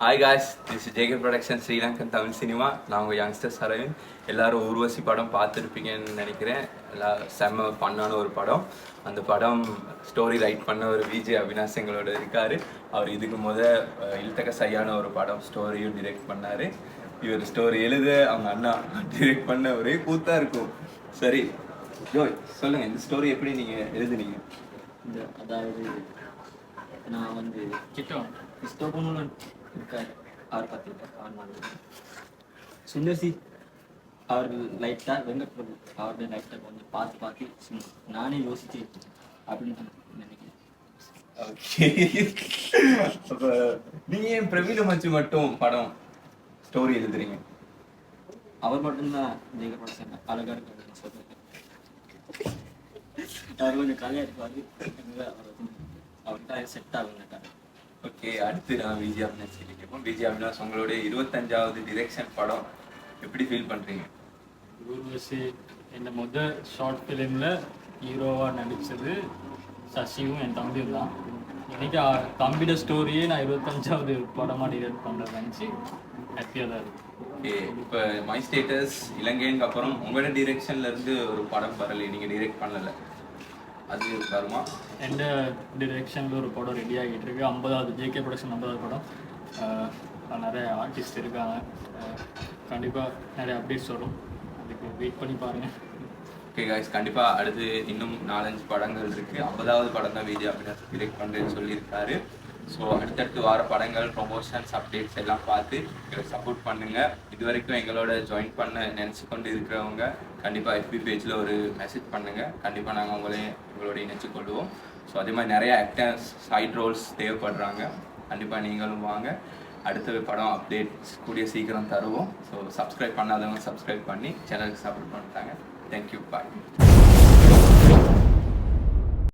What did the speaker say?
Hi guys, this JK production Sri Lankan Tamil cinema. நான் உங்கள் youngsters Aravind. எல்லோரும் ஊர்வசி படம் பார்த்துருப்பீங்கன்னு நினைக்கிறேன். செம்ம பண்ணான ஒரு படம். அந்த படம் ஸ்டோரி ரைட் பண்ண ஒரு விஜே அவினாஷ் எங்களோட இருக்கார். அவர் இதுக்கு இல்தக சையான ஒரு படம் ஸ்டோரியும் டிரெக்ட் பண்ணார். இவர் ஸ்டோரி எழுத அவங்க அண்ணா டிரெக்ட் பண்ண ஒரே கூத்தாக இருக்கும். சரி ஜோய், சொல்லுங்கள், இந்த ஸ்டோரி எப்படி நீங்கள் எழுதுனீங்க? அதாவது நான் கிறிஸ்டோபனும் இருக்கார். அவர் பார்த்துருக்கேன். சுந்தர்சி அவர் லைட்டாக வெங்கட் பிரபு அவருடைய லைட்டாக கொஞ்சம் பார்த்து நானே யோசிச்சு அப்படின்னு நினைக்கிறேன். ஓகே, அப்போ நீங்கள் ஏன் பிரவீன மச்சு மட்டும் படம் ஸ்டோரி எழுதுறீங்க? அவர் மட்டும்தான் ஜெயகர் ப்ரொடக்ஷன் அழகாக இருக்காரு சொல்லுங்க. அவர் கொஞ்சம் கலையாக இருப்பார். அவர்கிட்ட செட் ஆகுங்க. ஓகே, அடுத்து நான் விஜய் அவினாஷ் கேட்போம். விஜய் அவினாஷ், உங்களுடைய 25வது டிரெக்ஷன் படம் எப்படி ஃபீல் பண்ணுறீங்க? ஊர்வசி என் முதல் ஷார்ட் ஃபிலிமில் ஹீரோவாக நடித்தது சசியும் என் தம்பியும் தான். இன்னைக்கு தம்பியோட ஸ்டோரியே நான் 25வது படமாக டிரெக்ட் பண்ணுறது நினச்சி ஹாப்பியாக தான் இருக்குது. ஓகே, இப்போ மை ஸ்டேட்டஸ் இலங்கைக்கு அப்புறம் உங்களோட டிரெக்ஷன்லேருந்து ஒரு படம் வரலை, நீங்கள் டிரெக்ட் பண்ணலை, அது வருமா? எந்த டிரெக்ஷனில் ஒரு படம் ரெடி ஆகிட்டு இருக்கு. 50வது ஜேகே ப்ரொடக்ஷன் 50வது படம். நிறைய ஆர்டிஸ்ட் இருக்காங்க. கண்டிப்பாக நிறைய அப்டேட்ஸ் வரும். அதுக்கு வெயிட் பண்ணி பாருங்கள். ஓகே காய்ஸ், கண்டிப்பாக அடுத்து இன்னும் 4-5 படங்கள் இருக்குது. 50வது படம் தான் விஜய் அவினாஷ் டிரெக்ட் பண்ணுறேன்னு சொல்லியிருக்காரு. ஸோ அடுத்தடுத்து வார படங்கள், ப்ரொமோஷன்ஸ், அப்டேட்ஸ் எல்லாம் பார்த்து எங்களை சப்போர்ட் பண்ணுங்கள். இது வரைக்கும் எங்களோட ஜாயின் பண்ண நினச்சி கொண்டு இருக்கிறவங்க கண்டிப்பாக FB பேஜில் ஒரு மெசேஜ் பண்ணுங்கள். கண்டிப்பாக நாங்கள் உங்களோட இணைச்சிக்கொள்வோம். ஸோ அதே மாதிரி நிறைய ஆக்டர்ஸ், சைட் ரோல்ஸ் தேவைப்படுறாங்க. கண்டிப்பாக நீங்களும் வாங்க. அடுத்த படம் அப்டேட்ஸ் கூடிய சீக்கிரம் தருவோம். ஸோ சப்ஸ்கிரைப் பண்ணாதவங்க சப்ஸ்கிரைப் பண்ணி சேனலுக்கு சப்போர்ட் பண்ணிட்டாங்க. தேங்க்யூ, பாய்.